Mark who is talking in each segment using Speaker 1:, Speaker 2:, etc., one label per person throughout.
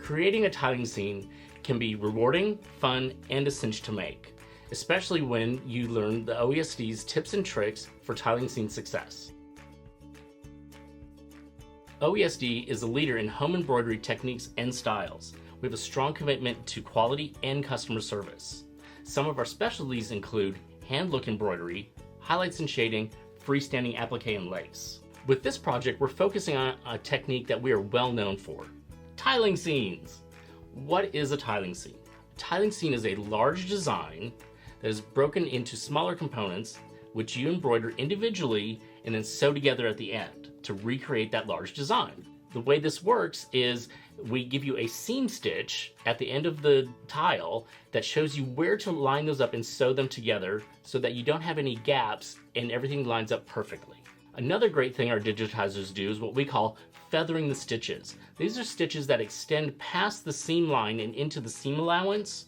Speaker 1: Creating a tiling scene can be rewarding, fun, and a cinch to make, especially when you learn the OESD's tips and tricks for tiling scene success. OESD is a leader in home embroidery techniques and styles. We have a strong commitment to quality and customer service. Some of our specialties include hand-look embroidery, highlights and shading, freestanding applique and lace. With this project, we're focusing on a technique that we are well known for: tiling scenes. What is a tiling scene? A tiling scene is a large design that is broken into smaller components, which you embroider individually and then sew together at the end to recreate that large design. The way this works is we give you a seam stitch at the end of the tile that shows you where to line those up and sew them together so that you don't have any gaps and everything lines up perfectly. Another great thing our digitizers do is what we call feathering the stitches. These are stitches that extend past the seam line and into the seam allowance,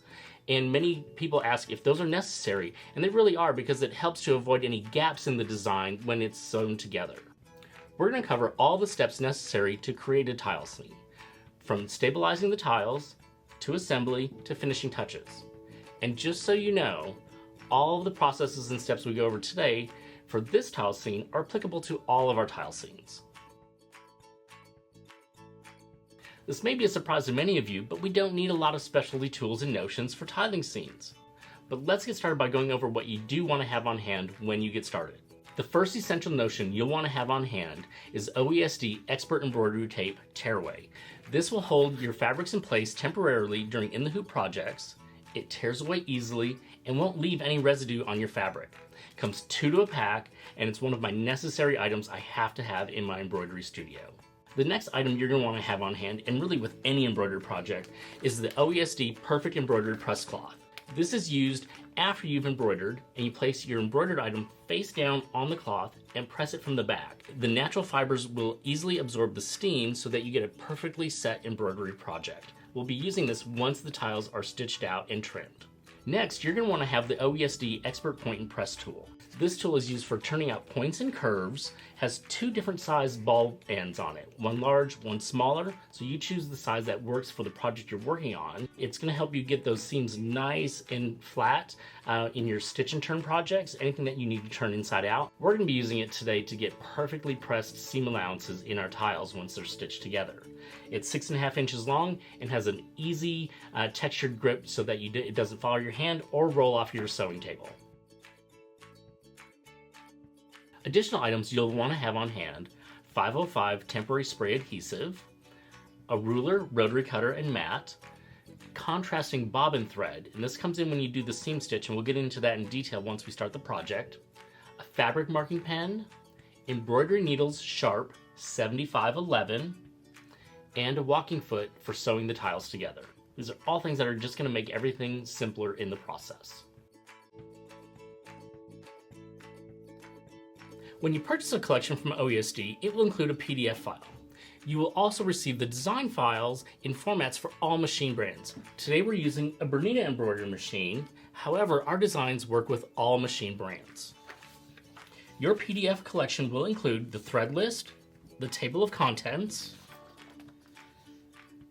Speaker 1: and many people ask if those are necessary, and they really are, because it helps to avoid any gaps in the design when it's sewn together. We're going to cover all the steps necessary to create a tile scene, from stabilizing the tiles, to assembly, to finishing touches. And just so you know, all of the processes and steps we go over today for this tile scene are applicable to all of our tile scenes. This may be a surprise to many of you, but we don't need a lot of specialty tools and notions for tiling scenes. But let's get started by going over what you do want to have on hand when you get started. The first essential notion you'll want to have on hand is OESD Expert Embroidery Tape Tearaway. This will hold your fabrics in place temporarily during in-the-hoop projects. It tears away easily and won't leave any residue on your fabric. It comes 2 to a pack, and it's one of my necessary items I have to have in my embroidery studio. The next item you're going to want to have on hand, and really with any embroidery project, is the OESD Perfect Embroidered Press Cloth. This is used after you've embroidered, and you place your embroidered item face down on the cloth and press it from the back. The natural fibers will easily absorb the steam so that you get a perfectly set embroidery project. We'll be using this once the tiles are stitched out and trimmed. Next, you're going to want to have the OESD Expert Point and Press tool. This tool is used for turning out points and curves, has 2 different sized ball ends on it, one large, one smaller, so you choose the size that works for the project you're working on. It's going to help you get those seams nice and flat in your stitch and turn projects, anything that you need to turn inside out. We're going to be using it today to get perfectly pressed seam allowances in our tiles once they're stitched together. It's 6.5 inches long and has an easy textured grip so that it doesn't fall your hand or roll off your sewing table. Additional items you'll want to have on hand: 505 temporary spray adhesive, a ruler, rotary cutter, and mat, contrasting bobbin thread, and this comes in when you do the seam stitch, and we'll get into that in detail once we start the project, a fabric marking pen, embroidery needles sharp 7511, and a walking foot for sewing the tiles together. These are all things that are just going to make everything simpler in the process. When you purchase a collection from OESD, it will include a PDF file. You will also receive the design files in formats for all machine brands. Today we're using a Bernina embroidery machine. However, our designs work with all machine brands. Your PDF collection will include the thread list, the table of contents,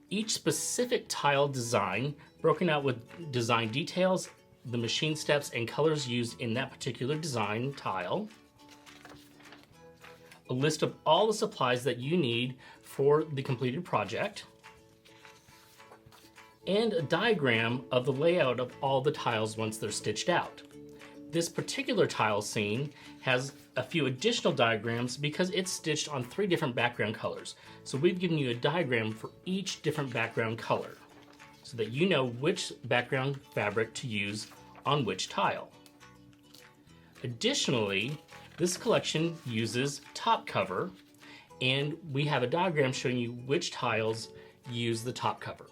Speaker 1: each specific tile design broken out with design details, the machine steps and colors used in that particular design tile, a list of all the supplies that you need for the completed project, and a diagram of the layout of all the tiles once they're stitched out. This particular tile scene has a few additional diagrams because it's stitched on 3 different background colors. So we've given you a diagram for each different background color so that you know which background fabric to use on which tile. Additionally, this collection uses top cover, and we have a diagram showing you which tiles use the top cover.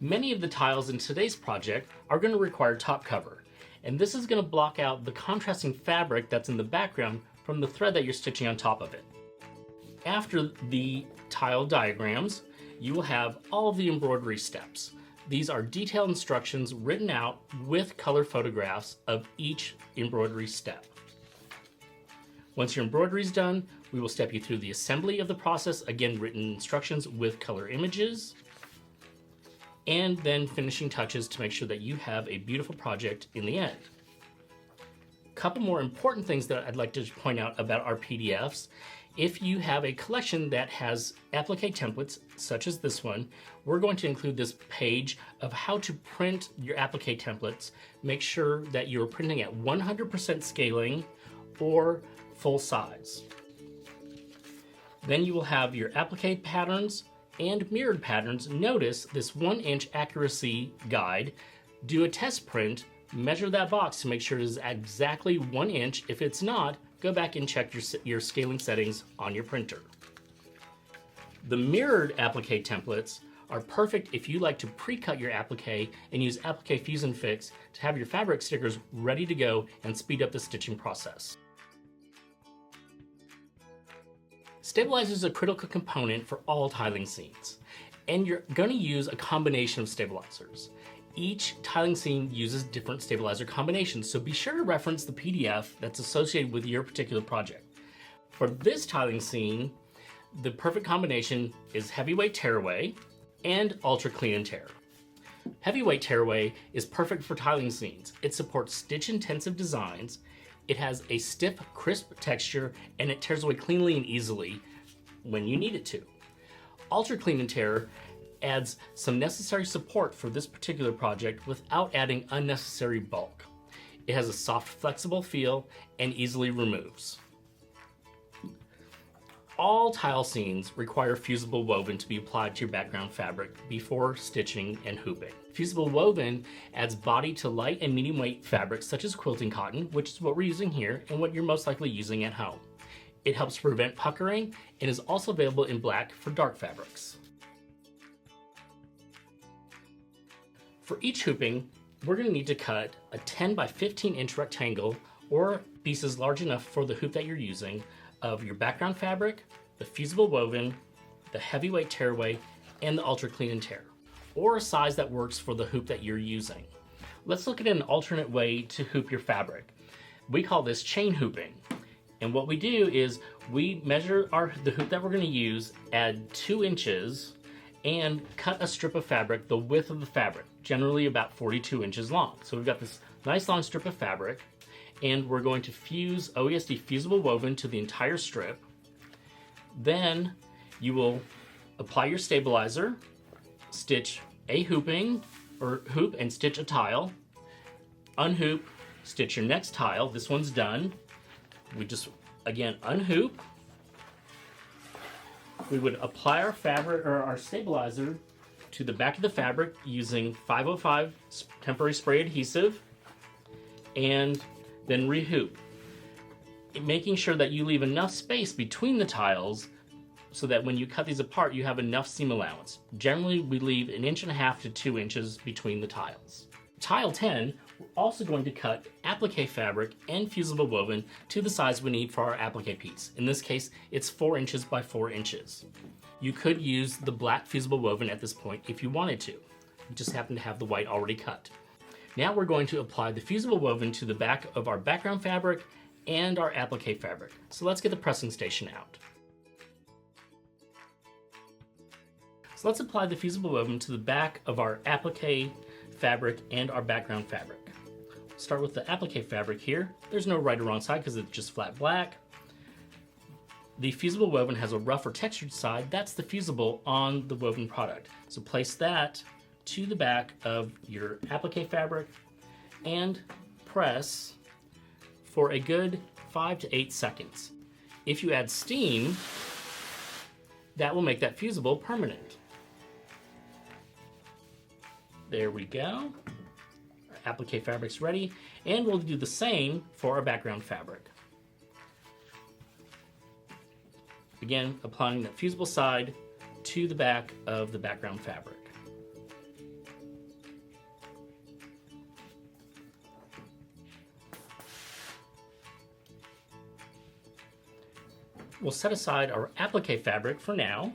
Speaker 1: Many of the tiles in today's project are going to require top cover, and this is going to block out the contrasting fabric that's in the background from the thread that you're stitching on top of it. After the tile diagrams, you will have all of the embroidery steps. These are detailed instructions written out with color photographs of each embroidery step. Once your embroidery is done, we will step you through the assembly of the process, again written instructions with color images, and then finishing touches to make sure that you have a beautiful project in the end. A couple more important things that I'd like to point out about our PDFs. If you have a collection that has applique templates, such as this one, we're going to include this page of how to print your applique templates. Make sure that you're printing at 100% scaling or full size. Then you will have your applique patterns and mirrored patterns. Notice this 1-inch accuracy guide. Do a test print, measure that box to make sure it is exactly 1 inch. If it's not, go back and check your scaling settings on your printer. The mirrored applique templates are perfect if you like to pre-cut your applique and use applique fuse and fix to have your fabric stickers ready to go and speed up the stitching process. Stabilizer is a critical component for all tiling scenes, and you're going to use a combination of stabilizers. Each tiling scene uses different stabilizer combinations, so be sure to reference the PDF that's associated with your particular project. For this tiling scene, the perfect combination is heavyweight tearaway and ultra clean and tear. Heavyweight tearaway is perfect for tiling scenes. It supports stitch-intensive designs. It has a stiff, crisp texture, and it tears away cleanly and easily when you need it to. Ultra clean and tear adds some necessary support for this particular project without adding unnecessary bulk. It has a soft, flexible feel and easily removes. All tile scenes require fusible woven to be applied to your background fabric before stitching and hooping. Fusible woven adds body to light and medium weight fabrics such as quilting cotton, which is what we're using here and what you're most likely using at home. It helps prevent puckering and is also available in black for dark fabrics. For each hooping, we're going to need to cut a 10 by 15 inch rectangle or pieces large enough for the hoop that you're using of your background fabric, the fusible woven, the heavyweight tearaway, and the ultra clean and tear, or a size that works for the hoop that you're using. Let's look at an alternate way to hoop your fabric. We call this chain hooping. And what we do is we measure the hoop that we're going to use, add 2 inches, and cut a strip of fabric the width of the fabric, generally about 42 inches long. So we've got this nice long strip of fabric, and we're going to fuse OESD fusible woven to the entire strip. Then you will apply your stabilizer, stitch a hooping or hoop and stitch a tile, unhoop, stitch your next tile. This one's done. We just again unhoop. We would apply our fabric or our stabilizer to the back of the fabric using 505 temporary spray adhesive, and then rehoop, making sure that you leave enough space between the tiles so that when you cut these apart, you have enough seam allowance. Generally, we leave 1.5 inches to 2 inches between the tiles. Tile 10, we're also going to cut applique fabric and fusible woven to the size we need for our applique piece. In this case, it's 4 inches by 4 inches. You could use the black fusible woven at this point if you wanted to. You just happen to have the white already cut. Now we're going to apply the fusible woven to the back of our background fabric and our applique fabric. So let's get the pressing station out. So let's apply the fusible woven to the back of our applique fabric and our background fabric. Start with the applique fabric here. There's no right or wrong side because it's just flat black. The fusible woven has a rough or textured side. That's the fusible on the woven product. So place that to the back of your applique fabric and press for a good 5 to 8 seconds. If you add steam, that will make that fusible permanent. There we go. Our applique fabric's ready, and we'll do the same for our background fabric. Again, applying the fusible side to the back of the background fabric. We'll set aside our applique fabric for now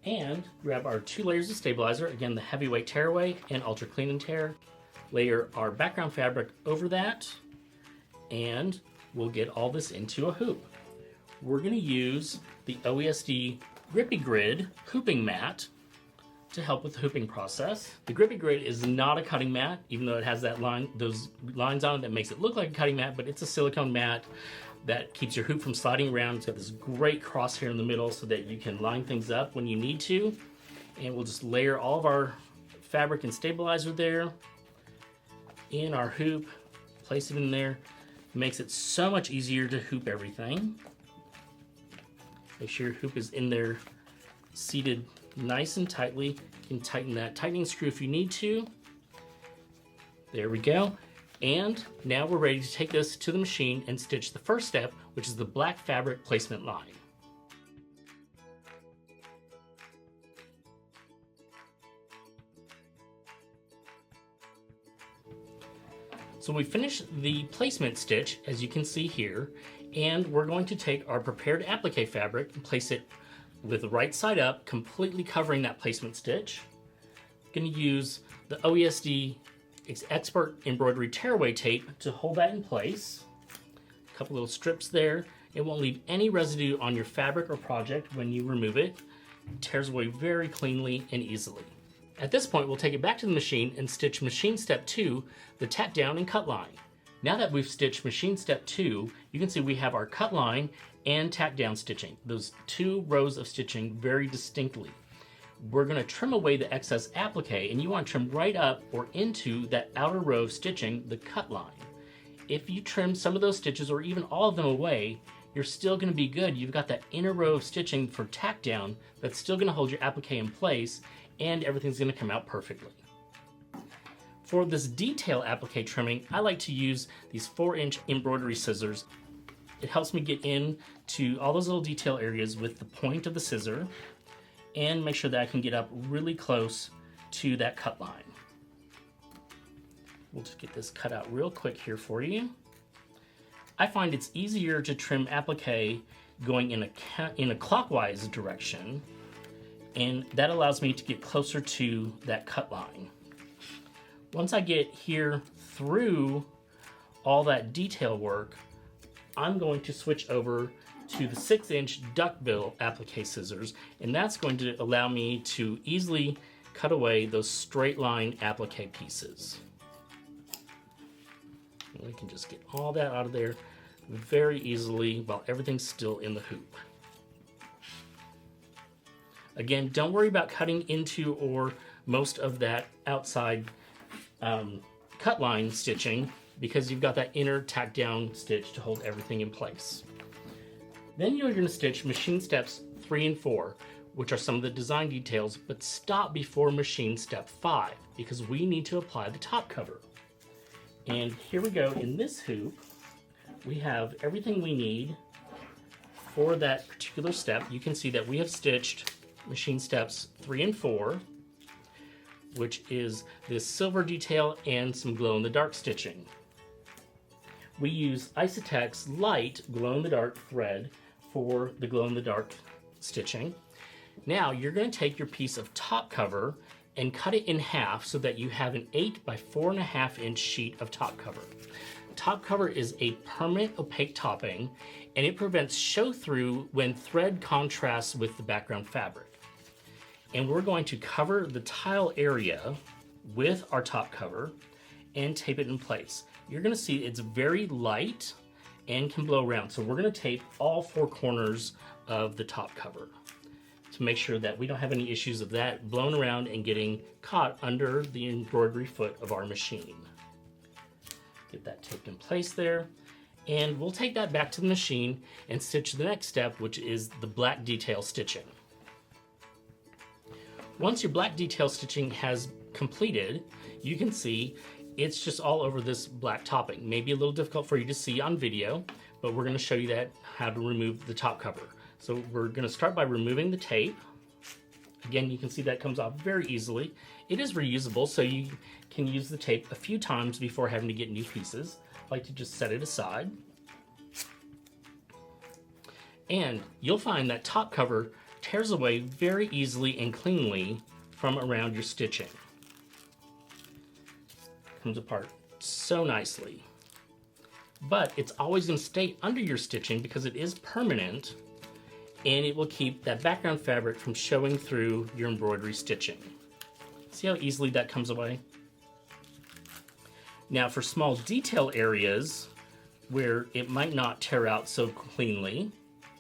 Speaker 1: and grab our 2 layers of stabilizer, again the heavyweight tearaway and ultra clean and tear. Layer our background fabric over that and we'll get all this into a hoop. We're going to use the OESD Grippy Grid hooping mat to help with the hooping process. The Grippy Grid is not a cutting mat, even though it has those lines on it that makes it look like a cutting mat, but it's a silicone mat that keeps your hoop from sliding around. It's got this great crosshair in the middle so that you can line things up when you need to. And we'll just layer all of our fabric and stabilizer there in our hoop, place it in there. It makes it so much easier to hoop everything. Make sure your hoop is in there seated nice and tightly. You can tighten that tightening screw if you need to. There we go. And now we're ready to take this to the machine and stitch the first step, which is the black fabric placement line. So we finished the placement stitch, as you can see here, and we're going to take our prepared applique fabric and place it with the right side up, completely covering that placement stitch. I'm going to use the OESD Expert Embroidery tearaway tape to hold that in place. A couple little strips there. It won't leave any residue on your fabric or project when you remove it. It tears away very cleanly and easily. At this point, we'll take it back to the machine and stitch machine step 2, the tack down and cut line. Now that we've stitched machine step 2, you can see we have our cut line and tack down stitching, those 2 rows of stitching very distinctly. We're going to trim away the excess applique, and you want to trim right up or into that outer row of stitching, the cut line. If you trim some of those stitches or even all of them away, you're still going to be good. You've got that inner row of stitching for tack down that's still going to hold your applique in place, and everything's going to come out perfectly. For this detail applique trimming, I like to use these 4-inch embroidery scissors. It helps me get in to all those little detail areas with the point of the scissor and make sure that I can get up really close to that cut line. We'll just get this cut out real quick here for you. I find it's easier to trim applique going in a clockwise direction, and that allows me to get closer to that cut line. Once I get here through all that detail work, I'm going to switch over to the 6-inch duckbill applique scissors, and that's going to allow me to easily cut away those straight line applique pieces. And we can just get all that out of there very easily while everything's still in the hoop. Again, don't worry about cutting into or most of that outside cut line stitching, because you've got that inner tack down stitch to hold everything in place. Then you're going to stitch machine steps 3 and 4, which are some of the design details, but stop before machine step 5 because we need to apply the top cover. And here we go. In this hoop, we have everything we need for that particular step. You can see that we have stitched machine steps 3 and 4, which is this silver detail and some glow-in-the-dark stitching. We use Isotex light glow-in-the-dark thread for the glow-in-the-dark stitching. Now you're going to take your piece of top cover and cut it in half so that you have an 8 by 4.5 inch sheet of top cover. Top cover is a permanent opaque topping, and it prevents show-through when thread contrasts with the background fabric. And we're going to cover the tile area with our top cover and tape it in place. You're going to see it's very light and can blow around. So we're going to tape all 4 corners of the top cover to make sure that we don't have any issues of that blown around and getting caught under the embroidery foot of our machine. Get that taped in place there. And we'll take that back to the machine and stitch the next step, which is the black detail stitching. Once your black detail stitching has completed, you can see it's just all over this black topping. Maybe a little difficult for you to see on video, but we're going to show you how to remove the top cover. So we're going to start by removing the tape. Again, you can see that comes off very easily. It is reusable, so you can use the tape a few times before having to get new pieces. I like to just set it aside. And you'll find that top cover tears away very easily and cleanly from around your stitching. Comes apart so nicely. but it's always going to stay under your stitching because it is permanent, and it will keep that background fabric from showing through your embroidery stitching. See how easily that comes away? Now for small detail areas where it might not tear out so cleanly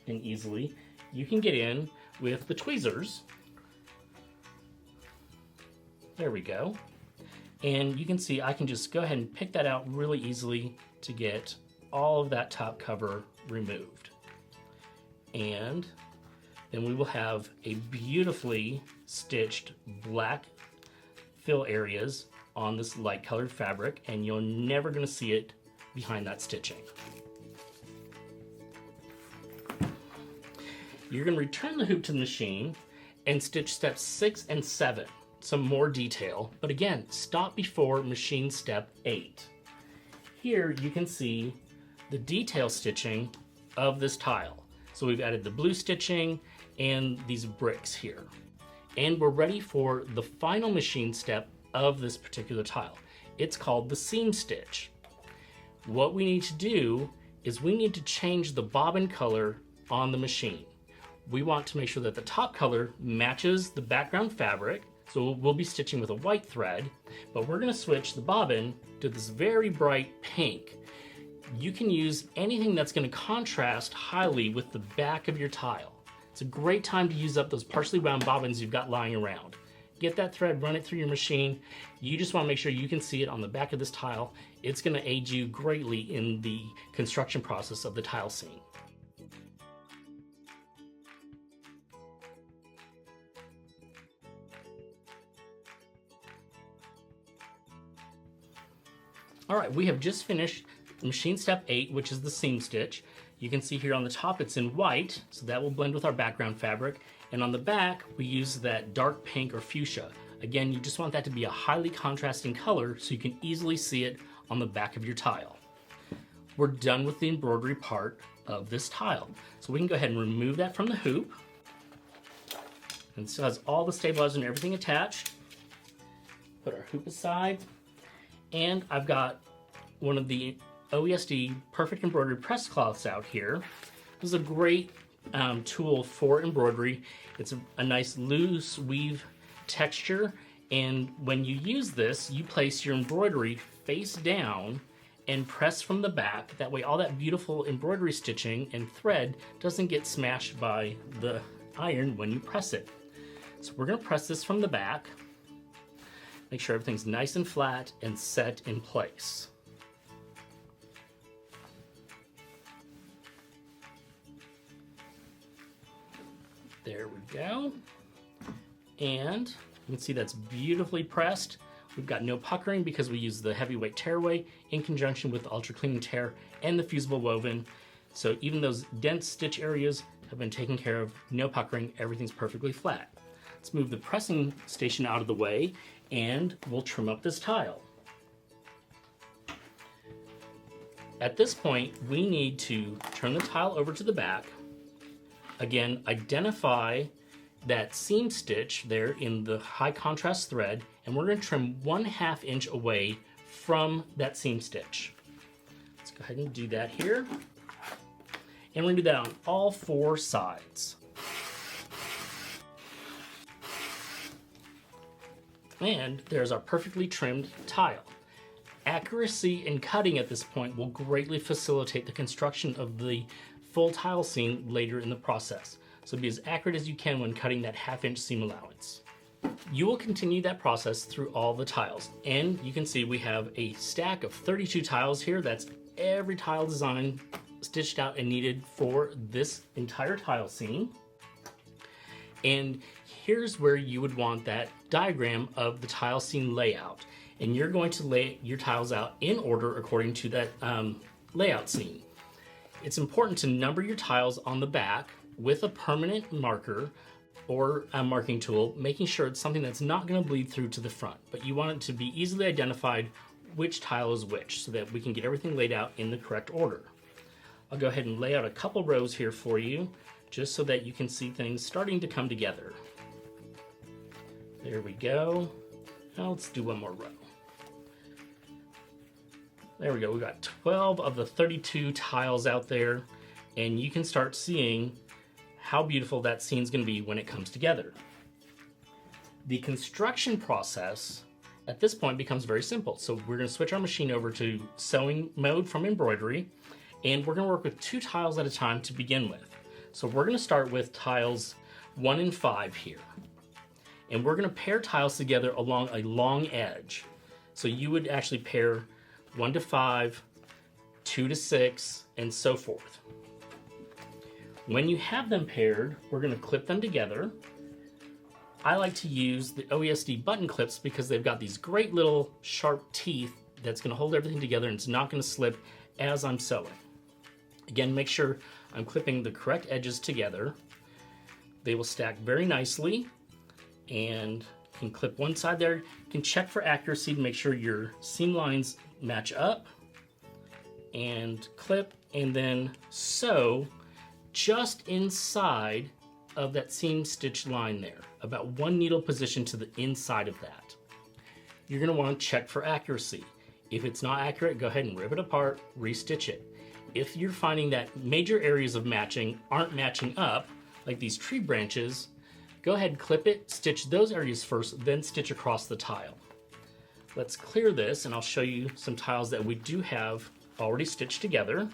Speaker 1: and easily, you can get in with the tweezers. There we go. And you can see I can just go ahead and pick that out really easily to get all of that top cover removed. And then we will have a beautifully stitched black fill areas on this light colored fabric, and you're never going to see it behind that stitching. You're going to return the hoop to the machine and stitch steps 6 and 7, some more detail, but again, stop before machine step 8. Here you can see the detail stitching of this tile. So we've added the blue stitching and these bricks here. And we're ready for the final machine step of this particular tile. It's called the seam stitch. What we need to do is we need to change the bobbin color on the machine. We want to make sure that the top color matches the background fabric, so we'll be stitching with a white thread, but we're going to switch the bobbin to this very bright pink. You can use anything that's going to contrast highly with the back of your tile. It's a great time to use up those partially wound bobbins you've got lying around. Get that thread, run it through your machine. You just want to make sure you can see it on the back of this tile. It's going to aid you greatly in the construction process of the tile seam. All right, we have just finished machine step 8, which is the seam stitch. You can see here on the top it's in white, so that will blend with our background fabric. And on the back, we use that dark pink or fuchsia. Again, you just want that to be a highly contrasting color so you can easily see it on the back of your tile. We're done with the embroidery part of this tile. So we can go ahead and remove that from the hoop. And it still has all the stabilizer and everything attached. Put our hoop aside. And I've got one of the OESD Perfect Embroidery press cloths out here. This is a great tool for embroidery. It's a nice loose weave texture, and when you use this, you place your embroidery face down and press from the back. That way all that beautiful embroidery stitching and thread doesn't get smashed by the iron when you press it. So we're going to press this from the back. Make sure everything's nice and flat and set in place. There we go. And you can see that's beautifully pressed. We've got no puckering because we use the heavyweight tearaway in conjunction with the ultra cleaning tear and the fusible woven. So even those dense stitch areas have been taken care of, no puckering, everything's perfectly flat. Let's move the pressing station out of the way and we'll trim up this tile. At this point, we need to turn the tile over to the back. Again, identify that seam stitch there in the high contrast thread, and we're going to trim 1/2 inch away from that seam stitch. Let's go ahead and do that here. And we're going to do that on all 4 sides. And there's our perfectly trimmed tile. Accuracy in cutting at this point will greatly facilitate the construction of the full tile seam later in the process. So be as accurate as you can when cutting that 1/2 inch seam allowance. You will continue that process through all the tiles. And you can see we have a stack of 32 tiles here. That's every tile design stitched out and needed for this entire tile seam. And here's where you would want that diagram of the tile seam layout. And you're going to lay your tiles out in order according to that layout seam. It's important to number your tiles on the back with a permanent marker or a marking tool, making sure it's something that's not going to bleed through to the front, but you want it to be easily identified which tile is which so that we can get everything laid out in the correct order. I'll go ahead and lay out a couple rows here for you just so that you can see things starting to come together. There we go. Now let's do one more row. There we go. We've got 12 of the 32 tiles out there, and you can start seeing how beautiful that scene's going to be when it comes together. The construction process at this point becomes very simple. So we're going to switch our machine over to sewing mode from embroidery, and we're going to work with 2 tiles at a time to begin with. So we're going to start with tiles 1 and 5 here. And we're going to pair tiles together along a long edge. So you would actually pair 1 to 5, 2 to 6, and so forth. When you have them paired, we're going to clip them together. I like to use the OESD button clips because they've got these great little sharp teeth that's going to hold everything together, and it's not going to slip as I'm sewing. Again, make sure I'm clipping the correct edges together. They will stack very nicely, and you can clip one side there. You can check for accuracy to make sure your seam lines match up, and clip, and then sew just inside of that seam stitch line there, about 1 needle position to the inside of that. You're going to want to check for accuracy. If it's not accurate, go ahead and rip it apart, restitch it. If you're finding that major areas of matching aren't matching up, like these tree branches, go ahead and clip it, stitch those areas first, then stitch across the tile. Let's clear this, and I'll show you some tiles that we do have already stitched together,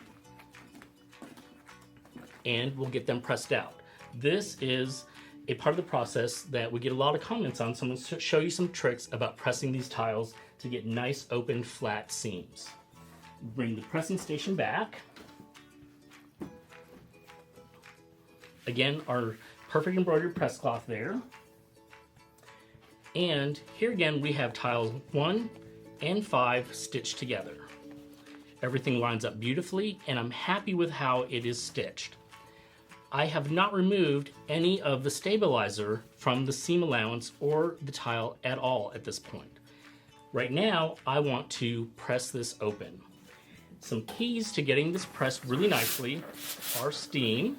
Speaker 1: and we'll get them pressed out. This is a part of the process that we get a lot of comments on, so I'm going to show you some tricks about pressing these tiles to get nice, open, flat seams. Bring the pressing station back. Again, our perfect embroidered press cloth there. And here again, we have tiles 1 and 5 stitched together. Everything lines up beautifully, and I'm happy with how it is stitched. I have not removed any of the stabilizer from the seam allowance or the tile at all at this point. Right now, I want to press this open. Some keys to getting this pressed really nicely are steam.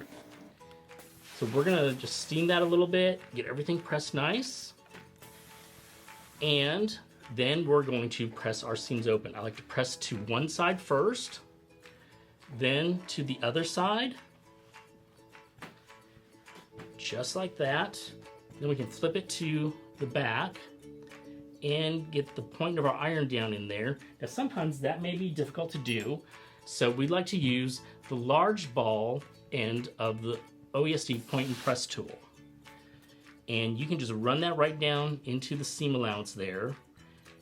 Speaker 1: So we're gonna just steam that a little bit, get everything pressed nice. And then we're going to press our seams open. I like to press to one side first, then to the other side, just like that. Then we can flip it to the back and get the point of our iron down in there. Now sometimes that may be difficult to do, so we like to use the large ball end of the OESD point and press tool. And you can just run that right down into the seam allowance there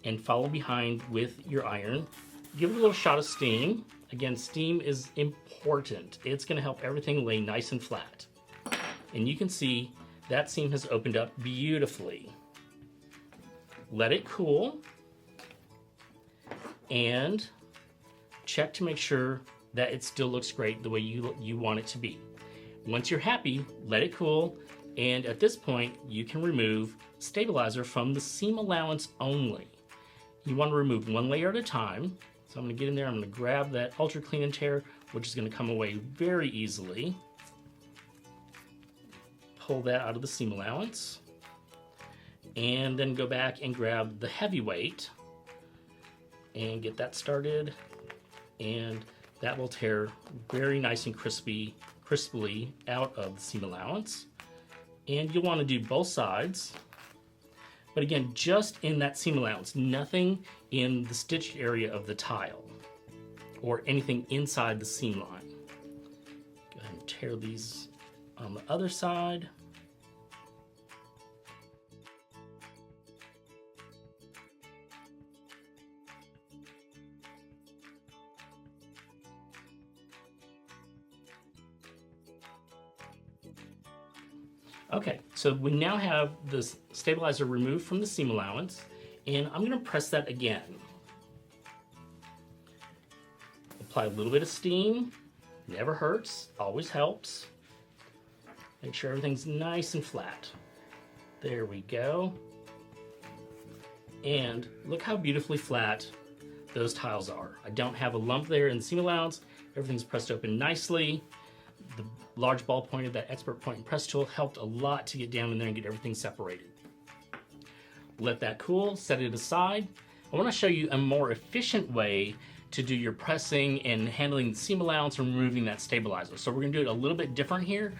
Speaker 1: and follow behind with your iron. Give it a little shot of steam. Again, steam is important. It's gonna help everything lay nice and flat. And you can see that seam has opened up beautifully. Let it cool and check to make sure that it still looks great the way you want it to be. Once you're happy, let it cool, and at this point you can remove stabilizer from the seam allowance only. You want to remove one layer at a time. So I'm going to get in there, I'm going to grab that Ultra Clean and Tear, which is going to come away very easily. Pull that out of the seam allowance, and then go back and grab the heavyweight and get that started, and that will tear very nice and crisply out of the seam allowance. And you'll want to do both sides, but again, just in that seam allowance, nothing in the stitched area of the tile or anything inside the seam line. Go ahead and tear these on the other side. Okay, so we now have the stabilizer removed from the seam allowance, and I'm going to press that again. Apply a little bit of steam, never hurts, always helps. Make sure everything's nice and flat. There we go. And look how beautifully flat those tiles are. I don't have a lump there in the seam allowance. Everything's pressed open nicely. The large ball point of that expert point and press tool helped a lot to get down in there and get everything separated. Let that cool, set it aside. I want to show you a more efficient way to do your pressing and handling the seam allowance and removing that stabilizer. So we're gonna do it a little bit different here.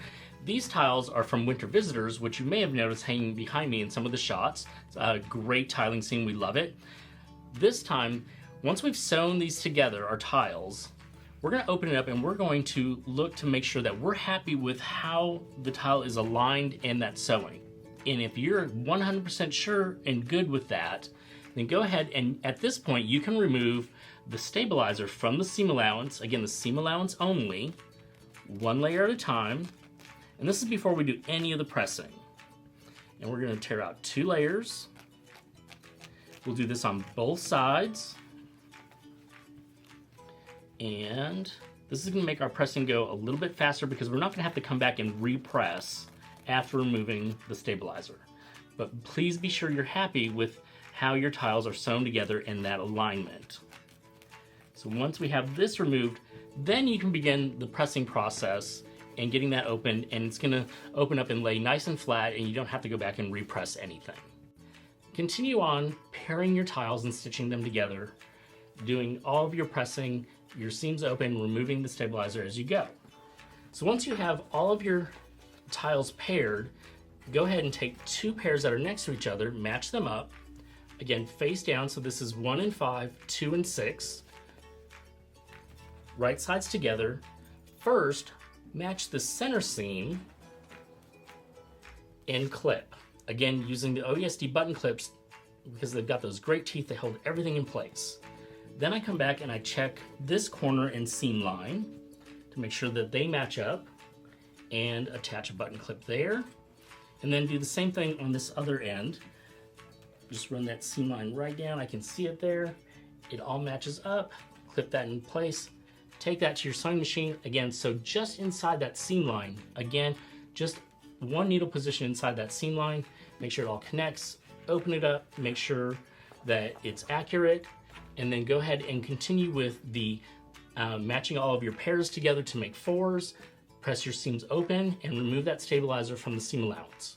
Speaker 1: These tiles are from Winter Visitors, which you may have noticed hanging behind me in some of the shots. It's a great tiling scene, we love it. This time, once we've sewn these together, our tiles, we're gonna open it up and we're going to look to make sure that we're happy with how the tile is aligned in that sewing. And if you're 100% sure and good with that, then go ahead and at this point you can remove the stabilizer from the seam allowance, again the seam allowance only, one layer at a time, and this is before we do any of the pressing. And we're gonna tear out 2 layers. We'll do this on both sides. And this is gonna make our pressing go a little bit faster because we're not gonna have to come back and repress after removing the stabilizer. But please be sure you're happy with how your tiles are sewn together in that alignment. So once we have this removed, then you can begin the pressing process and getting that open, and it's gonna open up and lay nice and flat and you don't have to go back and repress anything. Continue on pairing your tiles and stitching them together, doing all of your pressing, your seams open, removing the stabilizer as you go. So once you have all of your tiles paired, go ahead and take 2 pairs that are next to each other, match them up, again face down, so this is 1 and 5, 2 and 6, right sides together. First, match the center seam and clip. Again, using the OESD button clips because they've got those great teeth that hold everything in place. Then I come back and I check this corner and seam line to make sure that they match up and attach a button clip there. And then do the same thing on this other end. Just run that seam line right down. I can see it there. It all matches up. Clip that in place. Take that to your sewing machine. Again, so just inside that seam line. Again, just one needle position inside that seam line. Make sure it all connects. Open it up. Make sure that it's accurate. And then go ahead and continue with the matching all of your pairs together to make 4s. Press your seams open and remove that stabilizer from the seam allowance.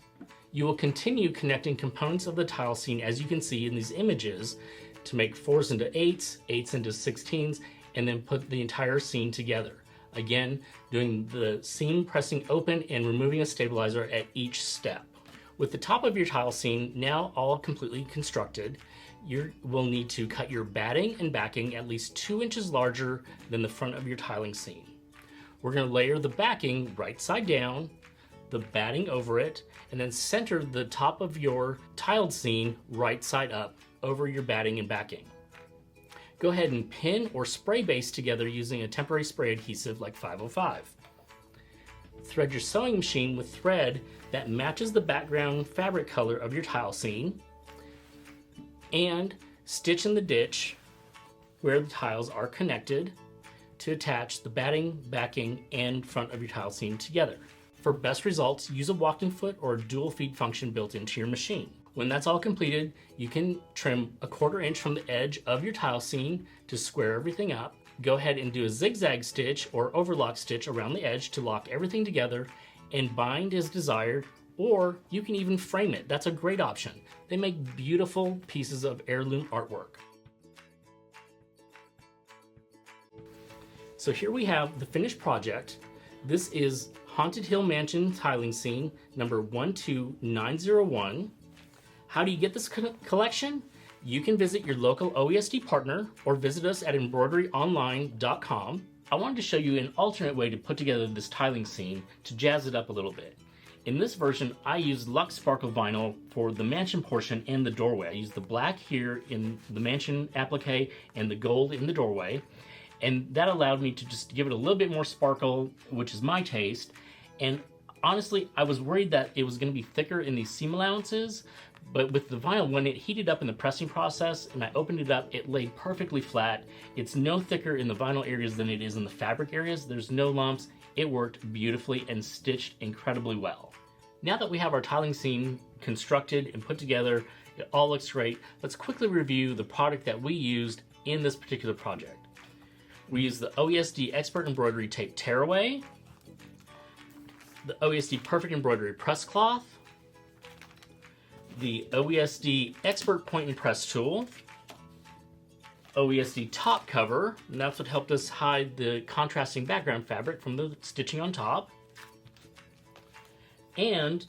Speaker 1: You will continue connecting components of the tile scene as you can see in these images to make 4s into 8s, 8s into 16s, and then put the entire scene together. Again, doing the seam pressing open and removing a stabilizer at each step. With the top of your tile scene now all completely constructed, you will need to cut your batting and backing at least 2 inches larger than the front of your tiling scene. We're going to layer the backing right side down, the batting over it, and then center the top of your tiled scene right side up over your batting and backing. Go ahead and pin or spray base together using a temporary spray adhesive like 505. Thread your sewing machine with thread that matches the background fabric color of your tile scene, and stitch in the ditch where the tiles are connected to attach the batting, backing, and front of your tile scene together. For best results, use a walking foot or a dual feed function built into your machine. When that's all completed, you can trim 1/4 inch from the edge of your tile scene to square everything up. Go ahead and do a zigzag stitch or overlock stitch around the edge to lock everything together and bind as desired, or you can even frame it. That's a great option. They make beautiful pieces of heirloom artwork. So here we have the finished project. This is Haunted Hill Mansion tiling scene number 12901. How do you get this collection? You can visit your local OESD partner or visit us at embroideryonline.com. I wanted to show you an alternate way to put together this tiling scene to jazz it up a little bit. In this version, I used Luxe Sparkle Vinyl for the mansion portion and the doorway. I used the black here in the mansion applique and the gold in the doorway. And that allowed me to just give it a little bit more sparkle, which is my taste. And honestly, I was worried that it was going to be thicker in these seam allowances, but with the vinyl, when it heated up in the pressing process and I opened it up, it laid perfectly flat. It's no thicker in the vinyl areas than it is in the fabric areas. There's no lumps. It worked beautifully and stitched incredibly well. Now that we have our tiling scene constructed and put together, it all looks great. Let's quickly review the product that we used in this particular project. We used the OESD Expert Embroidery Tape Tearaway, the OESD Perfect Embroidery Press Cloth, the OESD Expert Point and Press Tool, OESD top cover, and that's what helped us hide the contrasting background fabric from the stitching on top. And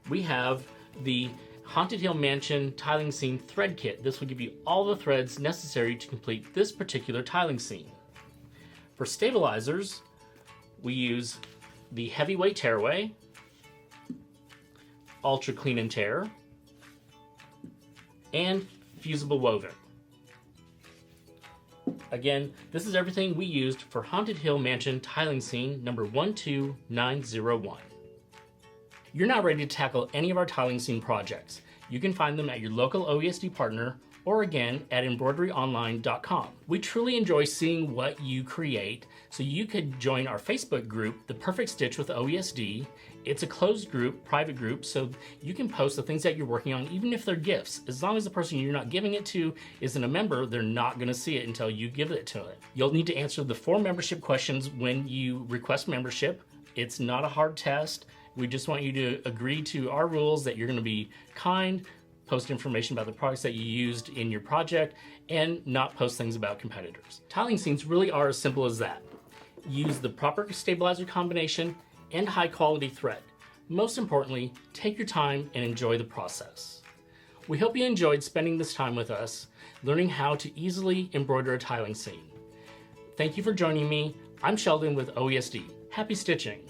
Speaker 1: we have the Haunted Hill Mansion tiling scene thread kit. This will give you all the threads necessary to complete this particular tiling scene. For stabilizers, we use the Heavyweight Tearaway, Ultra Clean and Tear, and Fusible Woven. Again, this is everything we used for Haunted Hill Mansion tiling scene number 12901. You're now ready to tackle any of our tiling scene projects. You can find them at your local OESD partner or again at embroideryonline.com. We truly enjoy seeing what you create, so you could join our Facebook group, The Perfect Stitch with OESD. It's a closed group, private group, so you can post the things that you're working on, even if they're gifts. As long as the person you're not giving it to isn't a member, they're not gonna see it until you give it to it. You'll need to answer the 4 membership questions when you request membership. It's not a hard test. We just want you to agree to our rules that you're gonna be kind, post information about the products that you used in your project, and not post things about competitors. Tiling scenes really are as simple as that. Use the proper stabilizer combination and high quality thread. Most importantly, take your time and enjoy the process. We hope you enjoyed spending this time with us, learning how to easily embroider a tiling scene. Thank you for joining me. I'm Sheldon with OESD. Happy stitching.